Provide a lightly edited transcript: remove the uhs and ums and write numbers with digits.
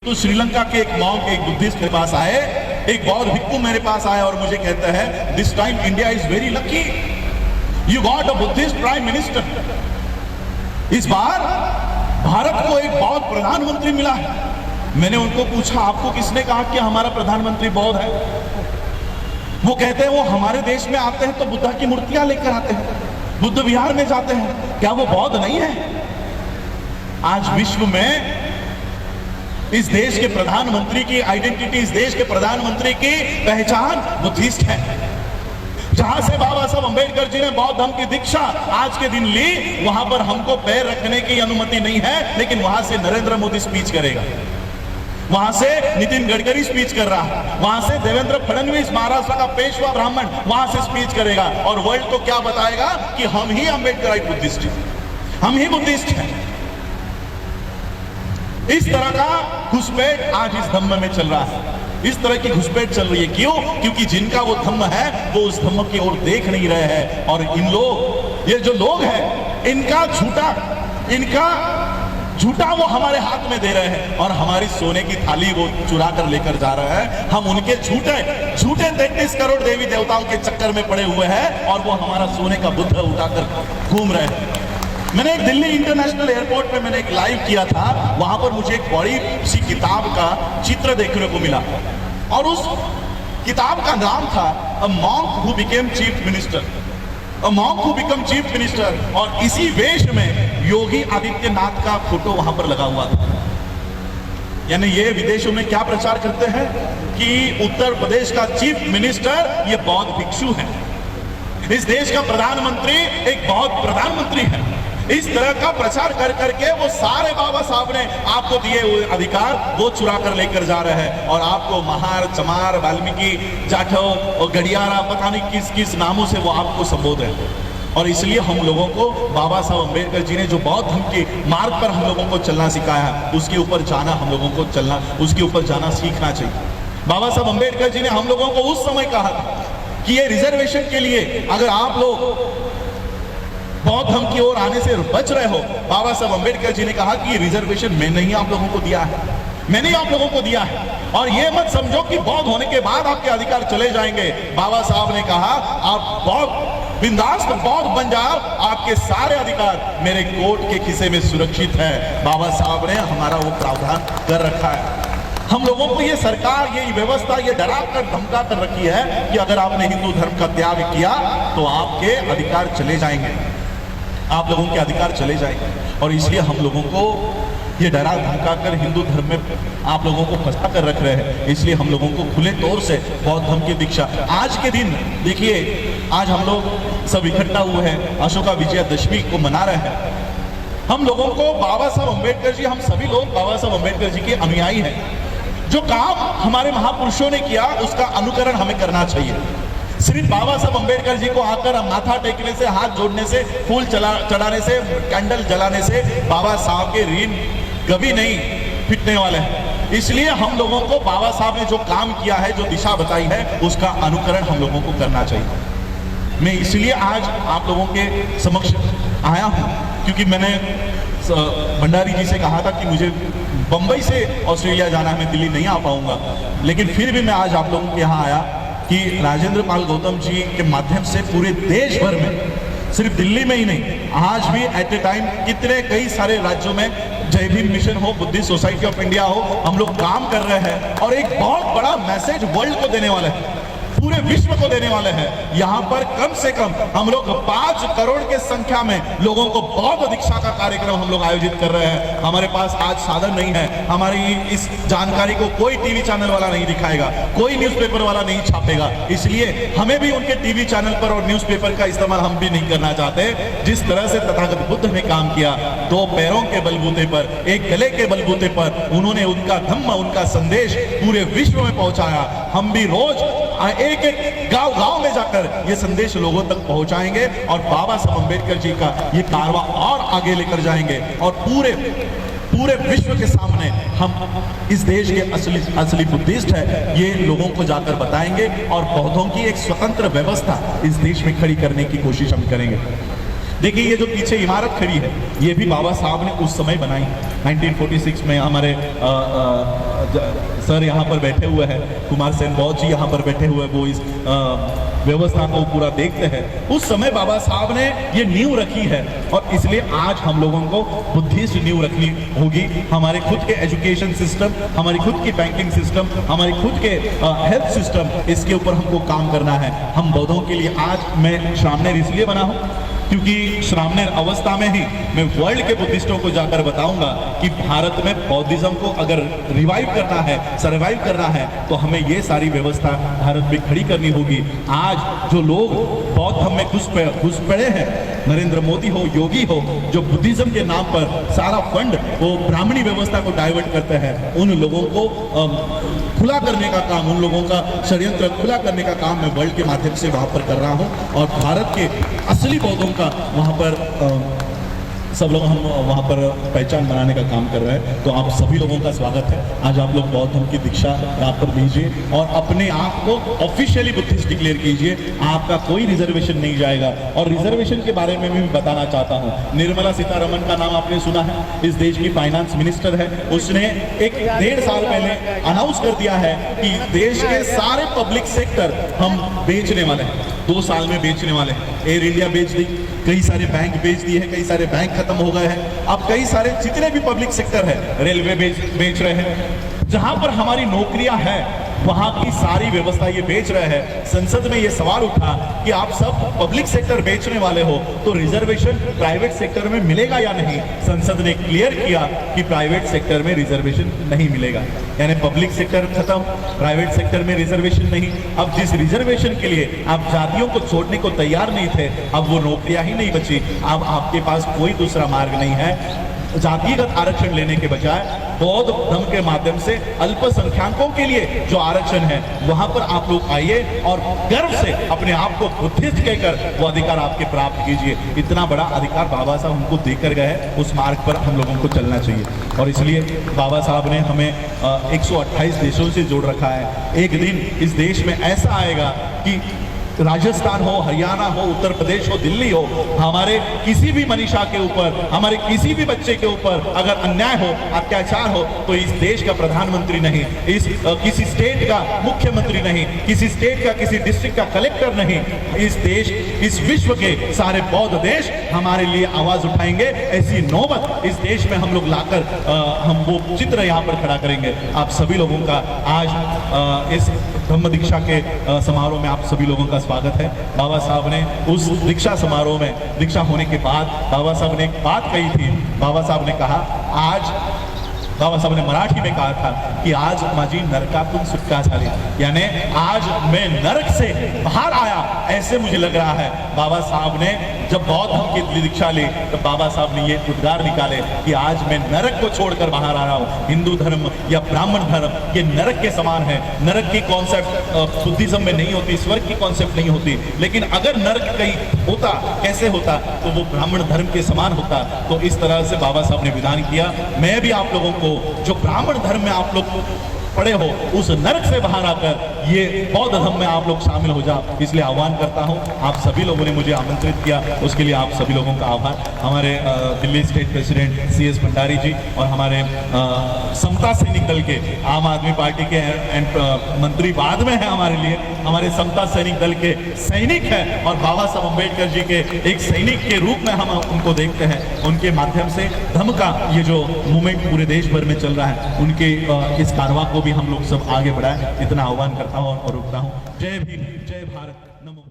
तो श्रीलंका के एक मॉन्क, एक बुद्धिस्ट मेरे पास आए, एक बौद्ध भिक्खु मेरे पास आए और मुझे कहते हैं this time India is very lucky, you got a Buddhist prime minister. इस बार भारत को एक बौद्ध प्रधानमंत्री मिला है। मैंने उनको पूछा आपको किसने कहा कि हमारा प्रधानमंत्री बौद्ध है? वो कहते हैं वो हमारे देश में आते हैं तो बुद्धा की मूर्तियां लेकर आते हैं, बुद्ध विहार में जाते हैं, क्या वो बौद्ध नहीं है? आज विश्व में इस देश के प्रधानमंत्री की आइडेंटिटी, इस देश के प्रधानमंत्री की पहचान बुद्धिस्ट है। जहां से बाबा साहब अंबेडकर जी ने बौद्ध धर्म की दीक्षा आज के दिन ली, वहां पर हमको पैर रखने की अनुमति नहीं है, लेकिन वहां से नरेंद्र मोदी स्पीच करेगा, वहां से नितिन गडकरी स्पीच कर रहा है, वहां से देवेंद्र फडणवीस महाराष्ट्र का पेशवा ब्राह्मण वहां से स्पीच करेगा और वर्ल्ड को क्या बताएगा कि हम ही अंबेडकराइट बुद्धिस्ट हैं, हम ही बुद्धिस्ट हैं। इस तरह का घुसपैठ आज इस धम्म में चल रहा है, इस तरह की घुसपैठ चल रही है। क्यों? क्योंकि जिनका वो धम्म है वो उस धम्म की ओर देख नहीं रहे हैं और इन लोग, ये जो लोग हैं, इनका झूठा वो हमारे हाथ में दे रहे हैं और हमारी सोने की थाली वो चुरा कर लेकर जा रहे हैं। हम उनके झूठे 33 करोड़ देवी देवताओं के चक्कर में पड़े हुए हैं और वो हमारा सोने का बुद्ध उठाकर घूम रहे हैं। मैंने एक दिल्ली इंटरनेशनल एयरपोर्ट पे मैंने एक लाइव किया था, वहां पर मुझे एक बड़ी सी किताब का चित्र देखने को मिला और उस किताब का नाम था a monk who became chief minister, a monk who become chief minister. और इसी वेश में योगी आदित्यनाथ का फोटो वहां पर लगा हुआ था। यानी ये विदेशों में क्या प्रचार करते हैं कि उत्तर प्रदेश का चीफ मिनिस्टर ये बौद्ध भिक्षु है, इस देश का प्रधानमंत्री एक बौद्ध प्रधानमंत्री है। इस तरह का प्रचार कर करके वो सारे बाबा साहब ने आपको दिए हुए अधिकार वो चुरा कर लेकर जा रहे हैं और आपको महार, चमार, वाल्मीकि, जाठव और गडियारा, पता नहीं किस किस नामों से वो आपको संबोध है। और इसलिए हम लोगों को बाबा साहब अंबेडकर जी ने जो बौद्ध धर्म के मार्ग पर हम लोगों को चलना सिखाया है, उसके ऊपर जाना हम लोगों को चलना, उसके ऊपर जाना सीखना चाहिए। बाबा साहब अंबेडकर जी ने हम लोगों को उस समय कहा कि ये रिजर्वेशन के लिए अगर आप लोग बौद्ध धर्म की ओर आने से बच रहे हो, बाबा साहब अंबेडकर जी ने कहा कि रिजर्वेशन मैंने ही आप लोगों को दिया है, मैंने ही आप लोगों को दिया है और ये मत समझो कि बौद्ध होने के बाद आपके अधिकार चले जाएंगे। बाबा साहब ने कहा आप बौद्ध बिंदास बौद्ध बन जाओ, आपके सारे अधिकार मेरे कोर्ट के खिसे में सुरक्षित है। बाबा साहब ने हमारा वो प्रावधान कर रखा है। हम लोगों को ये सरकार, ये व्यवस्था ये डरा कर धमका कर रखी है कि अगर आपने हिंदू धर्म का त्याग किया तो आपके अधिकार चले जाएंगे, आप लोगों के अधिकार चले जाएंगे। और इसलिए हम लोगों को ये डरा धमका कर हिंदू धर्म में आप लोगों को फंसा कर रख रहे हैं। इसलिए हम लोगों को खुले तौर से बौद्ध धर्म की दीक्षा आज के दिन देखिए, आज हम लोग सब इकट्ठा हुए हैं, अशोका विजयादशमी को मना रहे हैं। हम लोगों को बाबा साहब अंबेडकर जी, हम सभी लोग बाबा साहब अंबेडकर जी के अनुयायी हैं। जो काम हमारे महापुरुषों ने किया उसका अनुकरण हमें करना चाहिए। सिर्फ बाबा साहब अंबेडकर जी को आकर माथा टेकने से, हाथ जोड़ने से, फूल चढ़ाने से, कैंडल जलाने से बाबा साहब के ऋण कभी नहीं फिटने वाले हैं। इसलिए हम लोगों को बाबा साहब ने जो काम किया है, जो दिशा बताई है, उसका अनुकरण हम लोगों को करना चाहिए। मैं इसलिए आज आप लोगों के समक्ष आया हूं क्योंकि मैंने भंडारी जी से कहा था कि मुझे बंबई से ऑस्ट्रेलिया जाना है, मैं दिल्ली नहीं आ पाऊंगा, लेकिन फिर भी मैं आज आप लोगों के यहाँ आया कि राजेंद्र पाल गौतम जी के माध्यम से पूरे देश भर में, सिर्फ दिल्ली में ही नहीं, आज भी एट ए टाइम कितने कई सारे राज्यों में जय भीम मिशन हो, बुद्धिस्ट सोसाइटी ऑफ इंडिया हो, हम लोग काम कर रहे हैं और एक बहुत बड़ा मैसेज वर्ल्ड को देने वाले हैं, पूरे विश्व को देने वाले हैं। यहाँ पर कम से कम हम लोग 5 करोड़ के संख्या में लोगों को बौद्ध दीक्षा का कार्यक्रम हम लोग आयोजित कर रहे हैं। हमारे पास आज साधन नहीं है, हमारी इस जानकारी को कोई टीवी चैनल वाला नहीं दिखाएगा, कोई न्यूज़पेपर वाला नहीं छापेगा, इसलिए हमें भी उनके टीवी चैनल पर और न्यूज़पेपर का इस्तेमाल हम भी नहीं करना चाहते। जिस तरह से तथागत बुद्ध ने काम किया, 2 पैरों के बलबूते पर, एक गले के बलबूते पर उन्होंने उनका धम्म, उनका संदेश पूरे विश्व में पहुंचाया। हम भी रोज एक एक गांव में जाकर ये संदेश लोगों तक पहुंचाएंगे और बाबा साहब अंबेडकर जी का ये कारवां और आगे लेकर जाएंगे और पूरे विश्व के सामने हम इस देश के असली बुद्धिस्ट है ये लोगों को जाकर बताएंगे और बौद्धों की एक स्वतंत्र व्यवस्था इस देश में खड़ी करने की कोशिश हम करेंगे। देखिए ये जो पीछे इमारत खड़ी है ये भी बाबा साहब ने उस समय बनाई 1946 में हमारे सर यहाँ पर बैठे हुए हैं, कुमार सेन बौद्ध जी यहाँ पर बैठे हुए हैं, वो इस व्यवस्था को पूरा देखते हैं। उस समय बाबा साहब ने ये नींव रखी है और इसलिए आज हम लोगों को बुद्धिस्ट नींव रखनी होगी। हमारे खुद के एजुकेशन सिस्टम, हमारी खुद की बैंकिंग सिस्टम, हमारी खुद के हेल्थ सिस्टम, इसके ऊपर हमको काम करना है। हम बौद्धों के लिए आज मैं श्रामणेर इसलिए बना हूँ क्योंकि श्रामणेर अवस्था में ही मैं वर्ल्ड के बुद्धिस्टों को जाकर बताऊंगा कि भारत में बौद्धिज्म को अगर रिवाइव करना है, सर्वाइव करना है, तो हमें ये सारी व्यवस्था भारत में खड़ी करनी होगी। आज जो लोग बौद्ध धर्म में घुस पड़े हैं, नरेंद्र मोदी हो, योगी हो, जो बुद्धिज्म के नाम पर सारा फंड वो ब्राह्मणी व्यवस्था को डाइवर्ट करते हैं, उन लोगों को खुला करने का काम, उन लोगों का षड्यंत्र खुला करने का काम मैं वर्ल्ड के माध्यम से वहां पर कर रहा हूं और भारत के असली बौद्धों का वहां पर सब लोग हम वहाँ पर पहचान बनाने का काम कर रहे हैं। तो आप सभी लोगों का स्वागत है। आज आप लोग बौद्ध धर्म की दीक्षा प्राप्त कर लीजिए और अपने आप को ऑफिशियली बुद्धिस्ट डिक्लेयर कीजिए। आपका कोई रिजर्वेशन नहीं जाएगा। और रिजर्वेशन के बारे में भी बताना चाहता हूँ, निर्मला सीतारमण का नाम आपने सुना है, इस देश की फाइनेंस मिनिस्टर है। उसने 1.5 साल पहले अनाउंस कर दिया है कि देश के सारे पब्लिक सेक्टर हम बेचने वाले हैं, 2 साल में बेचने वाले हैं। एयर इंडिया बेच दी, कई सारे बैंक बेच दिए हैं, कई सारे बैंक खत्म हो गए हैं। अब कई सारे जितने भी पब्लिक सेक्टर है, रेलवे बेच रहे हैं। जहां पर हमारी नौकरियां हैं वहां की सारी व्यवस्था ये बेच रहे हैं। संसद में ये सवाल उठा कि आप सब पब्लिक सेक्टर बेचने वाले हो तो रिजर्वेशन प्राइवेट सेक्टर में मिलेगा या नहीं। संसद ने क्लियर किया कि प्राइवेट सेक्टर में रिजर्वेशन नहीं मिलेगा, यानी पब्लिक सेक्टर खत्म, प्राइवेट सेक्टर में रिजर्वेशन नहीं। अब जिस रिजर्वेशन के लिए आप जातियों को छोड़ने को तैयार नहीं थे, अब वो नौकरियां ही नहीं बची। अब आपके पास कोई दूसरा मार्ग नहीं है जातिगत आरक्षण लेने के बजाय बौद्ध धर्म के माध्यम से अल्पसंख्यकों के लिए जो आरक्षण है वहां पर आप लोग आइए और गर्व से अपने आप को बुद्धिस्ट कहकर वो अधिकार आपके प्राप्त कीजिए। इतना बड़ा अधिकार बाबा साहब हमको देकर गए, उस मार्ग पर हम लोगों को चलना चाहिए। और इसलिए बाबा साहब ने हमें 128 देशों से जोड़ रखा है। एक दिन इस देश में ऐसा आएगा कि राजस्थान हो, हरियाणा हो, उत्तर प्रदेश हो, दिल्ली हो, हमारे किसी भी मनीषा के ऊपर, हमारे किसी भी बच्चे के ऊपर अगर अन्याय हो, अत्याचार हो, तो इस देश का प्रधानमंत्री नहीं, इस किसी स्टेट का मुख्यमंत्री नहीं, किसी स्टेट का किसी डिस्ट्रिक्ट का कलेक्टर नहीं, इस देश, इस विश्व के सारे बौद्ध देश हमारे लिए आवाज उठाएंगे। ऐसी नौबत इस देश में हम लोग लाकर हम वो चित्र यहाँ पर खड़ा करेंगे। आप सभी लोगों का आज इस धम्म दीक्षा के समारोह में आप सभी लोगों का स्वागत है। बाबा साहब ने उस दीक्षा समारोह में दीक्षा होने के बाद बाबा साहब ने एक बात कही थी। बाबा साहब ने कहा, आज बाबा साहब ने मराठी में कहा था कि आज माझी नरकातून सुटका झाली, यानी आज मैं नरक से बाहर आया, ऐसे मुझे लग रहा है। बाबा साहब ने जब बौद्ध धर्म की दीक्षा ली तो बाबा साहब ने ये उद्गार निकाले कि आज मैं नरक को छोड़कर बाहर आ रहा हूँ। हिंदू धर्म या ब्राह्मण धर्म ये नरक के समान है। नरक की कॉन्सेप्ट बुद्धिज्म में नहीं होती, स्वर्ग की कॉन्सेप्ट नहीं होती, लेकिन अगर नरक कहीं होता, कैसे होता, तो वो ब्राह्मण धर्म के समान होता। तो इस तरह से बाबा साहब ने विधान किया। मैं भी आप लोगों को जो ब्राह्मण धर्म में आप लोग पड़े हो, उस नरक से बाहर आकर ये बौद्ध धर्म में आप लोग शामिल हो जाओ, इसलिए आह्वान करता हूं। आप सभी लोगों ने मुझे आमंत्रित किया, उसके लिए आप सभी लोगों का आभार। हमारे Delhi state president CS Bhandari ji और हमारे समता सैनिक दल के, आम आदमी पार्टी के मंत्री बाद में है हमारे लिए, हमारे समता सैनिक दल के सैनिक हैं और बाबा साहब अम्बेडकर जी के एक सैनिक के रूप में हम उनको देखते हैं। उनके माध्यम से धम्म का ये जो मूवमेंट पूरे देश भर में चल रहा है, उनके इस कारवां को भी हम लोग सब आगे बढ़ाएं, इतना आह्वान करता हूं और रुकता हूं। जय भीम, जय भारत, नमो।